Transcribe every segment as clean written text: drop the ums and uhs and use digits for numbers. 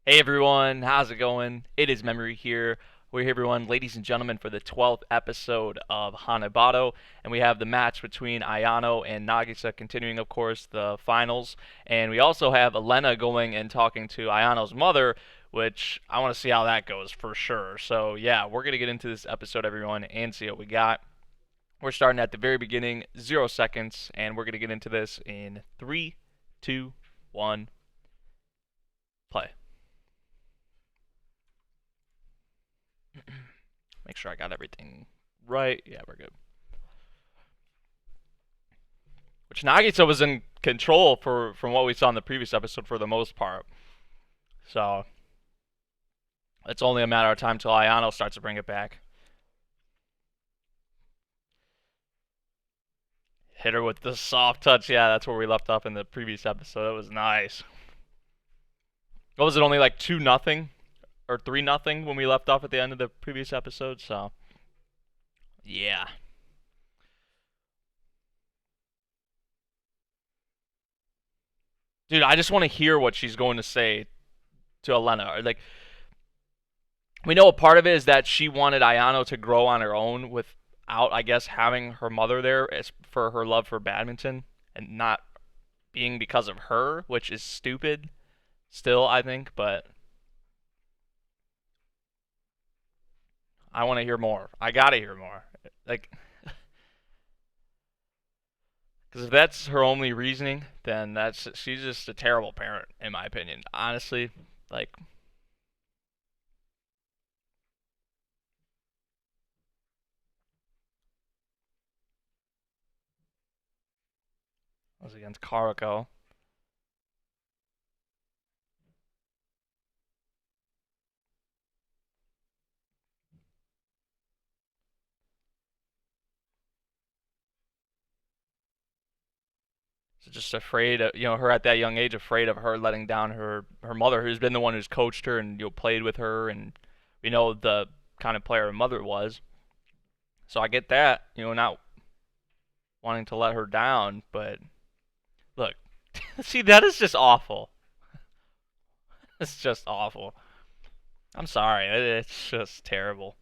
Hey everyone, how's it going? It is Memory here. We're here, everyone, ladies and gentlemen, for the 12th episode of Hanebado, and we have the match between Ayano and Nagisa continuing, of course, the finals. And we also have Elena going and talking to Ayano's mother, which I want to see how that goes for sure. So, yeah, we're going to get into this episode, everyone, and see what we got. We're starting at the very beginning, 0 seconds, and we're going to get into this in 3, 2, 1, play. Make sure I got everything right. Yeah, we're good. Which Nagisa was in control for from what we saw in the previous episode for the most part. So it's only a matter of time till Ayano starts to bring it back. Hit her with the soft touch. Yeah, that's where we left off in the previous episode. It was nice. What was it? Only like 2-0 or 3-0 when we left off at the end of the previous episode. So yeah. Dude, I just want to hear what she's going to say to Elena. Like, we know a part of it is that she wanted Ayano to grow on her own without, I guess, having her mother there as for her love for badminton and not being because of her, which is stupid still, I think, but I want to hear more. I got to hear more. Like, because if that's her only reasoning, then she's just a terrible parent, in my opinion. Honestly, like, was against Karako. So just afraid of, her at that young age, afraid of her letting down her mother, who's been the one who's coached her and played with her, and we know the kind of player her mother was. So I get that, not wanting to let her down, but look, see, that is just awful. It's just awful. I'm sorry, it's just terrible.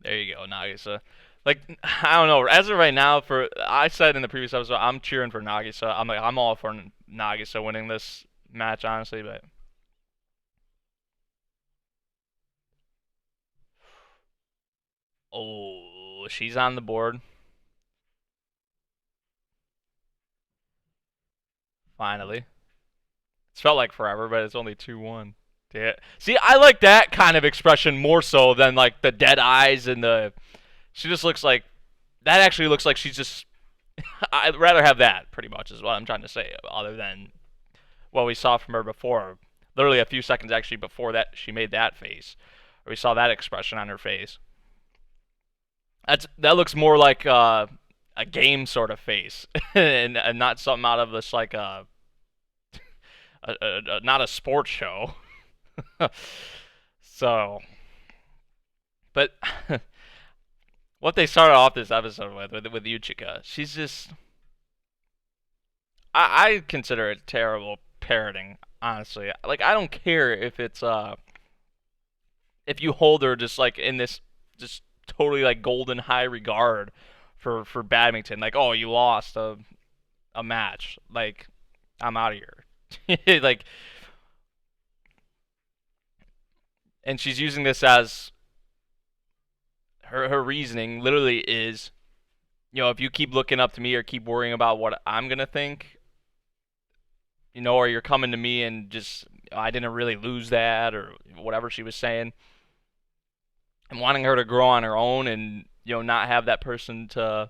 There you go, Nagisa. Like, I don't know. As of right now, for I said in the previous episode, I'm cheering for Nagisa. I'm all for Nagisa winning this match, honestly. But oh, she's on the board finally. It's felt like forever, but it's only 2-1. Yeah. See, I like that kind of expression more so than like the dead eyes and the. She just looks like that. Actually, looks like she's just. I'd rather have that, pretty much, is what I'm trying to say. Other than what we saw from her before, literally a few seconds actually before that, she made that face, or we saw that expression on her face. That looks more like a game sort of face, and not something out of this like not a sports show. So, but what they started off this episode with Yuchika, she's just I consider it terrible parroting. Honestly, like I don't care if it's if you hold her just like in this just totally like golden high regard for badminton, like oh you lost a match, like I'm out of here, like, and she's using this as her reasoning. Literally is if you keep looking up to me or keep worrying about what I'm gonna think, or you're coming to me and just I didn't really lose that or whatever she was saying, and wanting her to grow on her own and not have that person to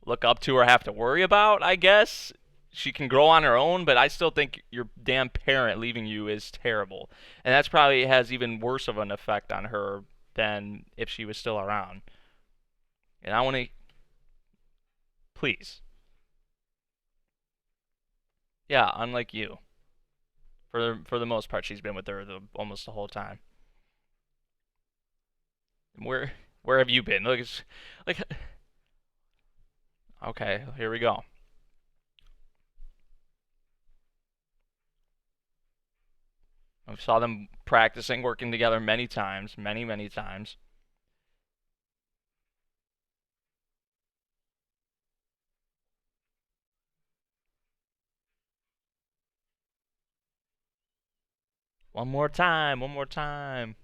look up to or have to worry about. I guess she can grow on her own, but I still think your damn parent leaving you is terrible, and that's probably has even worse of an effect on her than if she was still around. And I want to please. Yeah, unlike you. For the most part, she's been with her almost the whole time. Where where have you been? Like okay, here we go. I saw them practicing, working together many times, many times. One more time, one more time.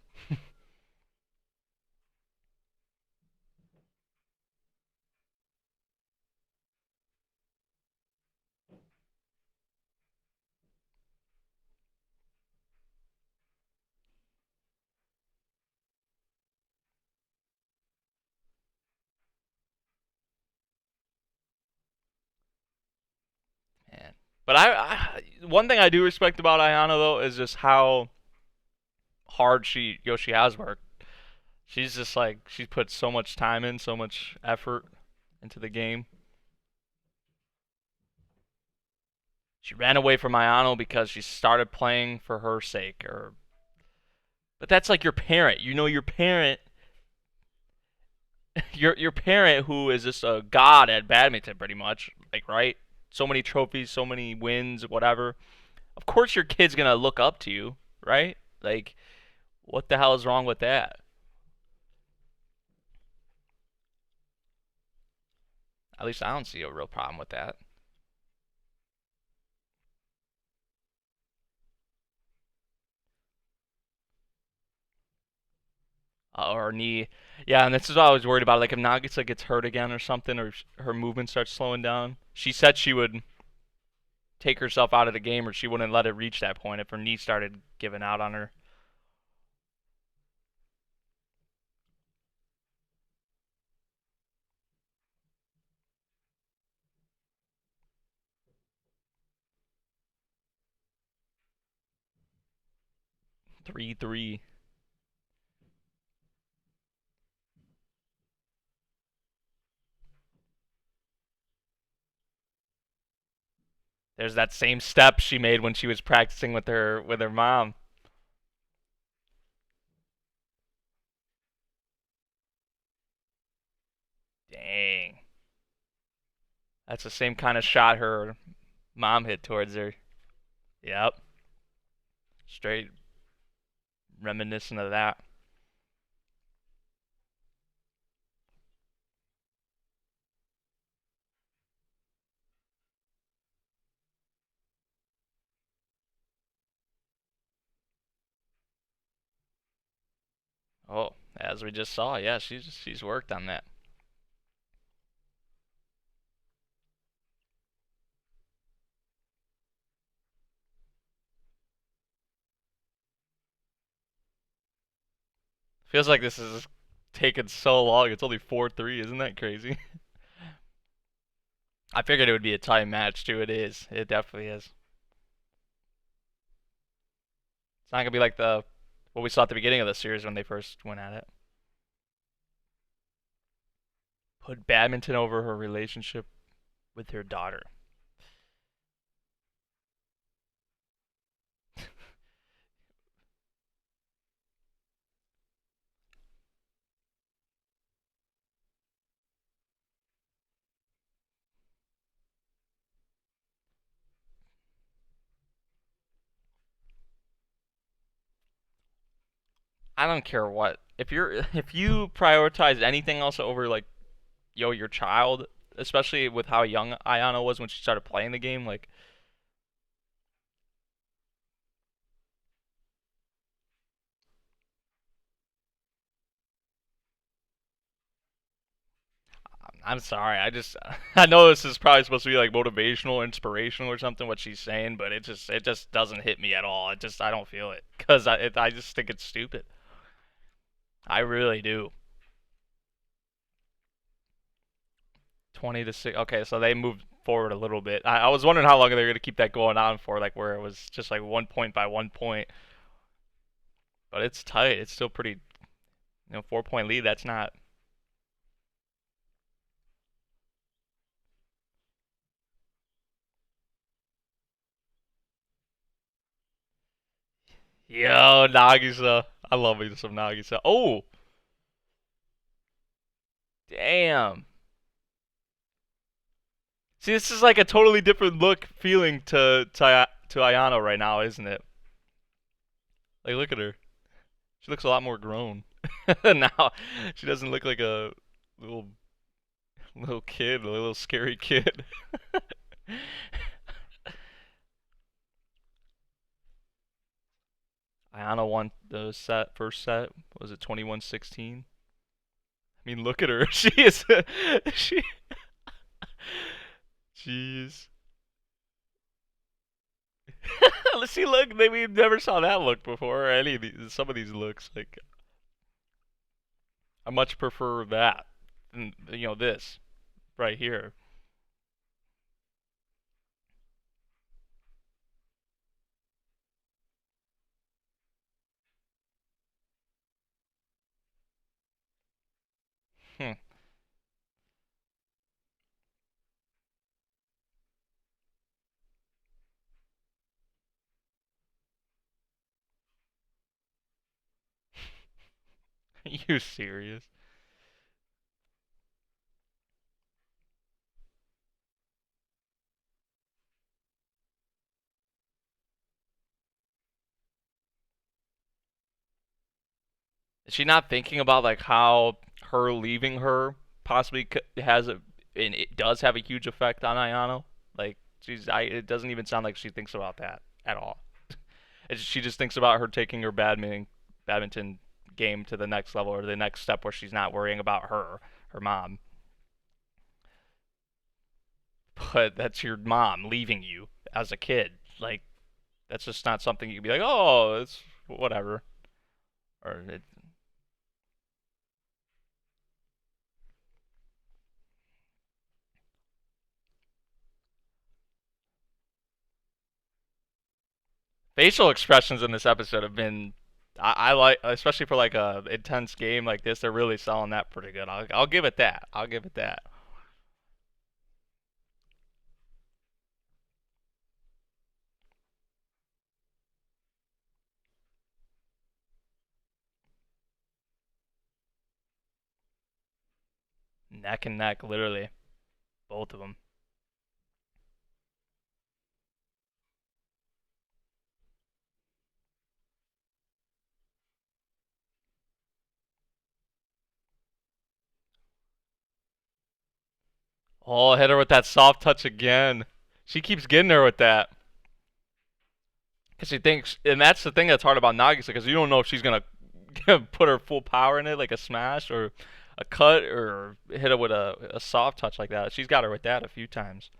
Man. But one thing I do respect about Ayana though is just how hard she has worked. She's just like she's put so much time in, so much effort into the game. She ran away from Ayano because she started playing for her sake, or but that's like your parent. You know your parent, your parent who is just a god at badminton, pretty much. Like right, so many trophies, so many wins, whatever. Of course, your kid's gonna look up to you, right? Like, what the hell is wrong with that? At least I don't see a real problem with that. Or knee. Yeah, and this is what I was worried about. Like if Nagisa gets hurt again or something, or her movement starts slowing down. She said she would take herself out of the game, or she wouldn't let it reach that point if her knee started giving out on her. 3-3. There's that same step she made when she was practicing with her mom. Dang. That's the same kind of shot her mom hit towards her. Yep. Straight reminiscent of that. Oh, as we just saw, yeah, she's worked on that. Feels like this is taken so long. It's only 4-3. Isn't that crazy? I figured it would be a tight match too. It is. It definitely is. It's not gonna be like the what we saw at the beginning of the series when they first went at it. Put badminton over her relationship with her daughter. I don't care what. If you prioritize anything else over like your child, especially with how young Ayano was when she started playing the game, like I'm sorry. I know this is probably supposed to be like motivational, inspirational or something what she's saying, but it just doesn't hit me at all. I don't feel it cuz I just think it's stupid. I really do. 20 to 6. Okay, so they moved forward a little bit. I was wondering how long they were going to keep that going on for like where it was just like 1 point by 1 point. But it's tight. It's still pretty, 4 point lead. That's not. Yo, Nagisa. I love me some Nagisa. Oh, damn. See, this is like a totally different look, feeling to Ayano right now, isn't it? Like, look at her. She looks a lot more grown now. She doesn't look like a little little kid, a little scary kid. Ayano won the first set. Was it 21-16? I mean, look at her. She is. She. Jeez. Let's see. Look, we never saw that look before. Or any of these, some of these looks. Like, I much prefer that than this right here. Hmm. You serious? Is she not thinking about like how her leaving her possibly has a and it does have a huge effect on Ayano? Like it doesn't even sound like she thinks about that at all. She just thinks about her taking her badminton game to the next level or the next step where she's not worrying about her mom. But that's your mom leaving you as a kid. Like that's just not something you can be like, oh, it's whatever. Or facial expressions in this episode have been I like, especially for like a intense game like this, they're really selling that pretty good. I'll give it that. I'll give it that. Neck and neck, literally, both of them. Oh, hit her with that soft touch again. She keeps getting her with that. Because she thinks, and that's the thing that's hard about Nagisa, because you don't know if she's gonna put her full power in it, like a smash or a cut, or hit her with a soft touch like that. She's got her with that a few times.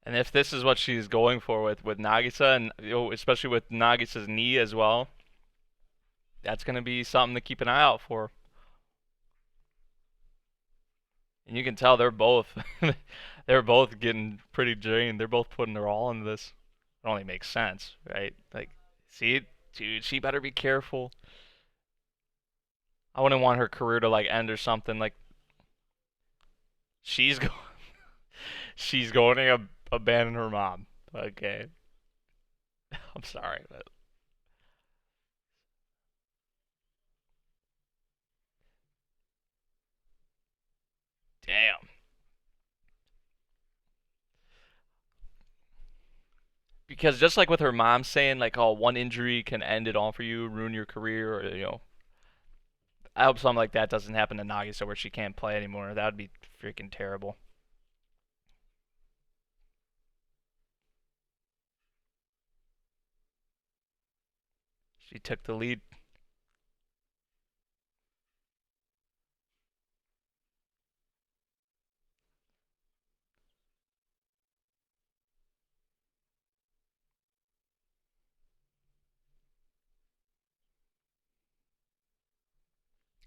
And if this is what she's going for with Nagisa, and especially with Nagisa's knee as well, that's gonna be something to keep an eye out for. And you can tell they're both they're both getting pretty drained. They're both putting their all into this. It only makes sense, right? Like, see, dude, she better be careful. I wouldn't want her career to like end or something. Like she's go she's going to abandon her mom. Okay, I'm sorry, but damn. Because just like with her mom saying like, "Oh, one injury can end it all for you, ruin your career," or I hope something like that doesn't happen to Nagisa where she can't play anymore. That would be freaking terrible. She took the lead.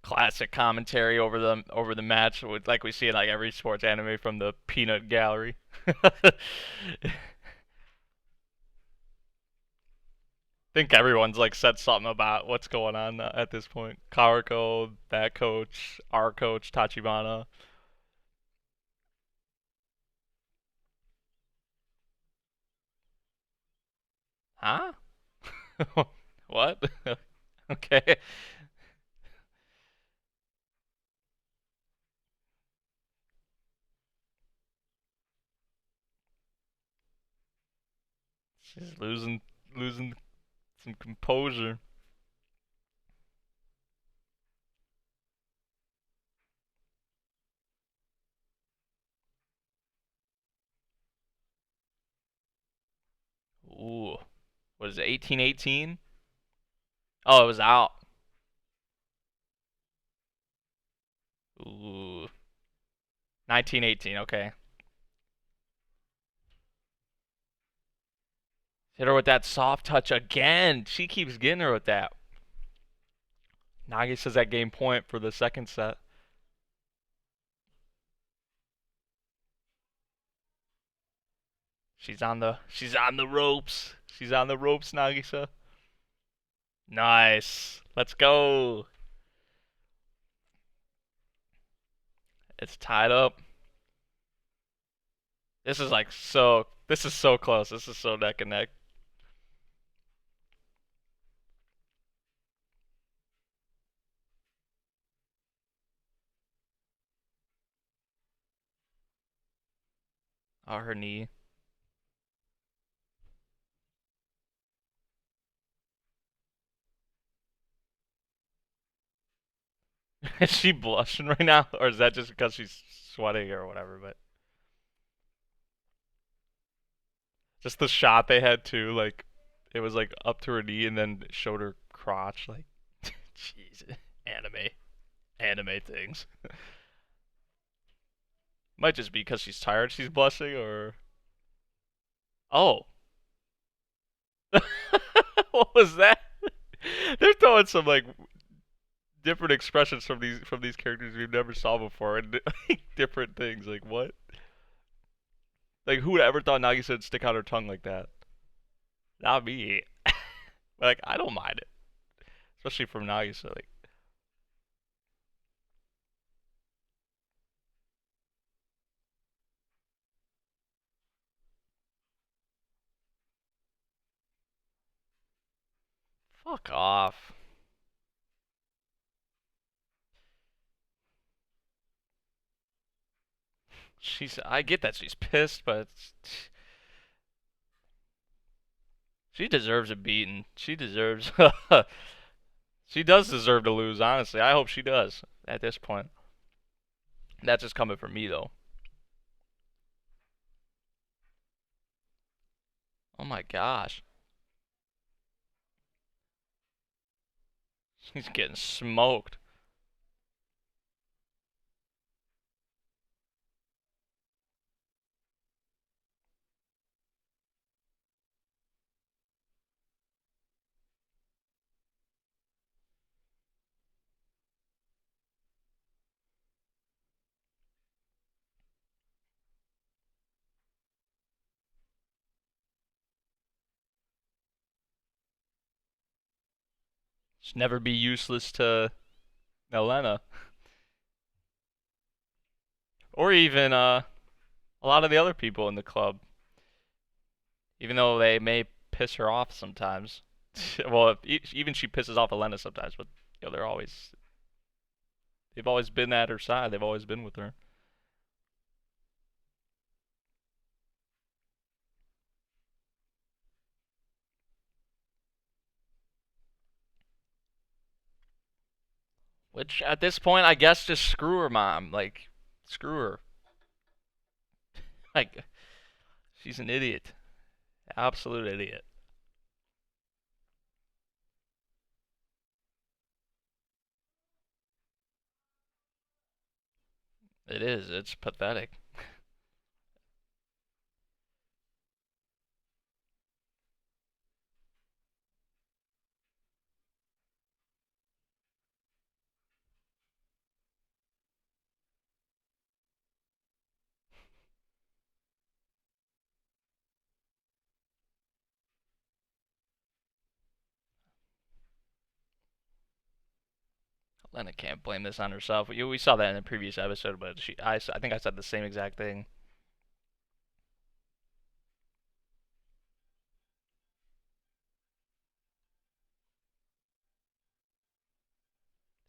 Classic commentary over the match, with like we see in like every sports anime from the peanut gallery. Think everyone's like said something about what's going on at this point. Karako, that coach, our coach, Tachibana. Huh? What? Okay. She's losing some composure. Ooh. What is it, 1818? Oh, it was out. Ooh. 1918, okay. Hit her with that soft touch again. She keeps getting her with that. Nagi says that game point for the second set. She's on the ropes. She's on the ropes, Nagisa. Nice. Let's go. It's tied up. This is so close. This is so neck and neck. Oh, her knee. Is she blushing right now? Or is that just because she's sweating or whatever? But just the shot they had too, like it was like up to her knee and then showed her crotch. Like, jeez, anime, anime things. Might just be because she's tired. She's blushing, or oh, what was that? They're throwing some like different expressions from these characters we've never saw before, and like, different things. Like what? Like who would ever thought Nagisa would stick out her tongue like that? Not me. But like I don't mind it, especially from Nagisa. Like fuck off. I get that she's pissed, but she deserves a beating. She deserves. She does deserve to lose. Honestly, I hope she does at this point. That's just coming from me though. Oh my gosh, she's getting smoked. Should never be useless to Elena, or even a lot of the other people in the club, even though they may piss her off sometimes. Well, even she pisses off Elena sometimes, but they've always been at her side. They've always been with her. Which at this point, I guess, just screw her mom. Like, screw her. Like, she's an idiot, absolute idiot. It is. It's pathetic. Lena can't blame this on herself. We saw that in the previous episode, but I think I said the same exact thing.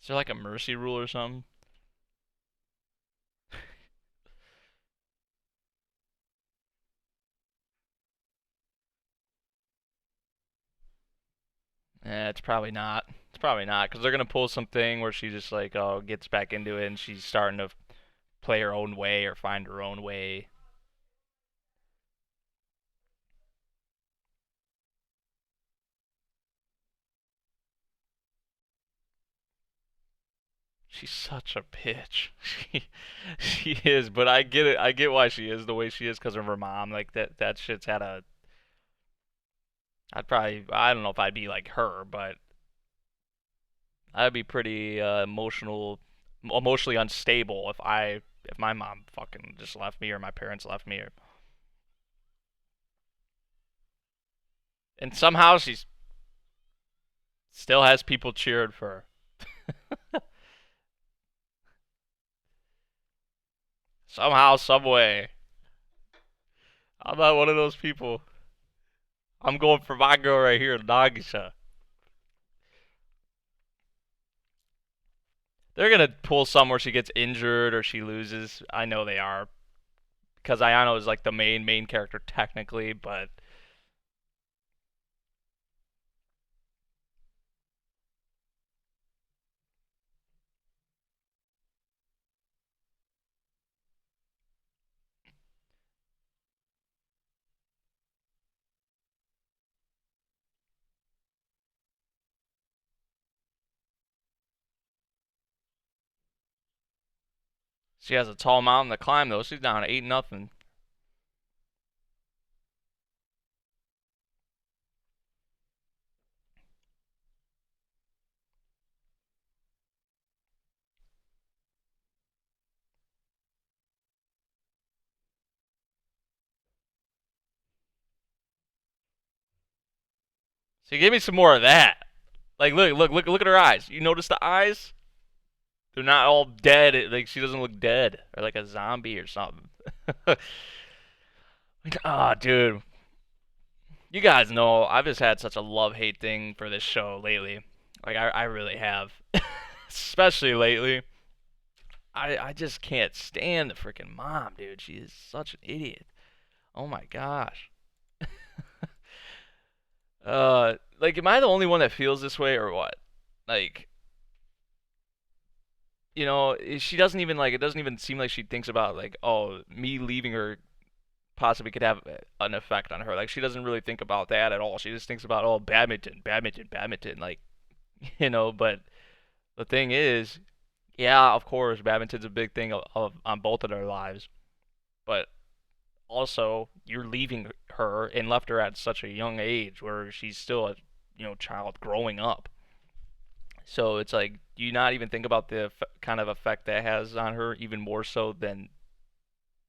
Is there like a mercy rule or something? It's probably not. It's probably not because they're gonna pull something where she just like gets back into it and she's starting to play her own way or find her own way. She's such a bitch. She is, but I get it. I get why she is the way she is because of her mom. Like that shit's had a. I'd probably I don't know if I'd be like her, but I'd be pretty emotionally unstable if my mom fucking just left me or my parents left me, and somehow she still has people cheering for her. Somehow, some way. I'm not one of those people. I'm going for my girl right here, Nagisa. They're gonna pull some where she gets injured or she loses. I know they are because Ayano is like the main character technically, but she has a tall mountain to climb though. She's down 8-0. So give me some more of that. Like look at her eyes. You notice the eyes? They're not all dead. Like she doesn't look dead or like a zombie or something. Ah, oh, dude. You guys know I've just had such a love-hate thing for this show lately. Like I really have. Especially lately. I just can't stand the freaking mom, dude. She is such an idiot. Oh my gosh. Like, am I the only one that feels this way or what? Like, she doesn't even like. It doesn't even seem like she thinks about like, oh, me leaving her possibly could have an effect on her. Like, she doesn't really think about that at all. She just thinks about, oh, badminton, badminton, badminton. Like, But the thing is, yeah, of course, badminton's a big thing on both of their lives. But also you're leaving her and left her at such a young age where she's still a child growing up. So it's like, do you not even think about the kind of effect that has on her, even more so than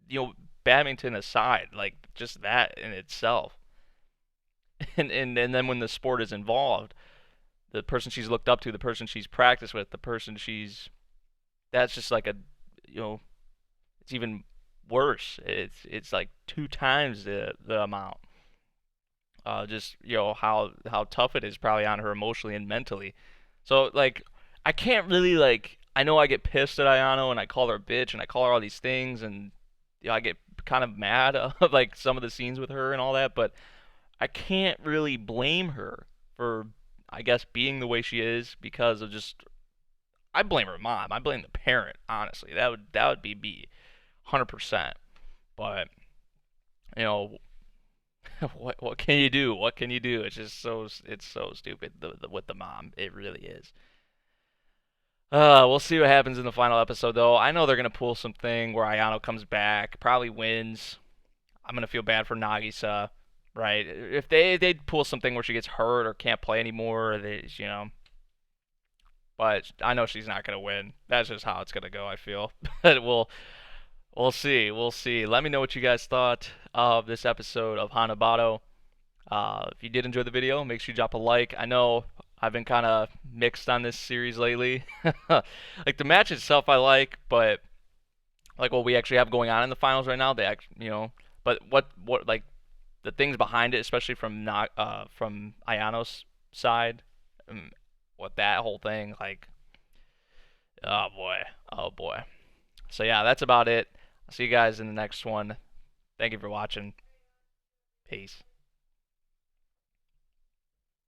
you know badminton aside, like just that in itself. And then when the sport is involved, the person she's looked up to, the person she's practiced with, the person she's that's just like a you know it's even worse. It's like two times the amount. Just how tough it is probably on her emotionally and mentally. So like I can't really like I know I get pissed at Ayano and I call her a bitch and I call her all these things and I get kind of mad of like some of the scenes with her and all that, but I can't really blame her for I guess being the way she is because of just I blame her mom. I blame the parent, honestly. That would be me 100%. But you know, what can you do? What can you do? It's so stupid with the mom. It really is. We'll see what happens in the final episode though. I know they're gonna pull something where Ayano comes back, probably wins. I'm gonna feel bad for Nagisa, right? If they pull something where she gets hurt or can't play anymore, But I know she's not gonna win. That's just how it's gonna go. I feel. But we'll see. We'll see. Let me know what you guys thought of this episode of Hanebado. If you did enjoy the video, make sure you drop a like. I know I've been kind of mixed on this series lately. Like the match itself, I like, but like what we actually have going on in the finals right now, they but what like the things behind it, especially from not from Ayano's side, um, what that whole thing like. Oh boy, oh boy. So yeah, that's about it. I'll see you guys in the next one. Thank you for watching. Peace.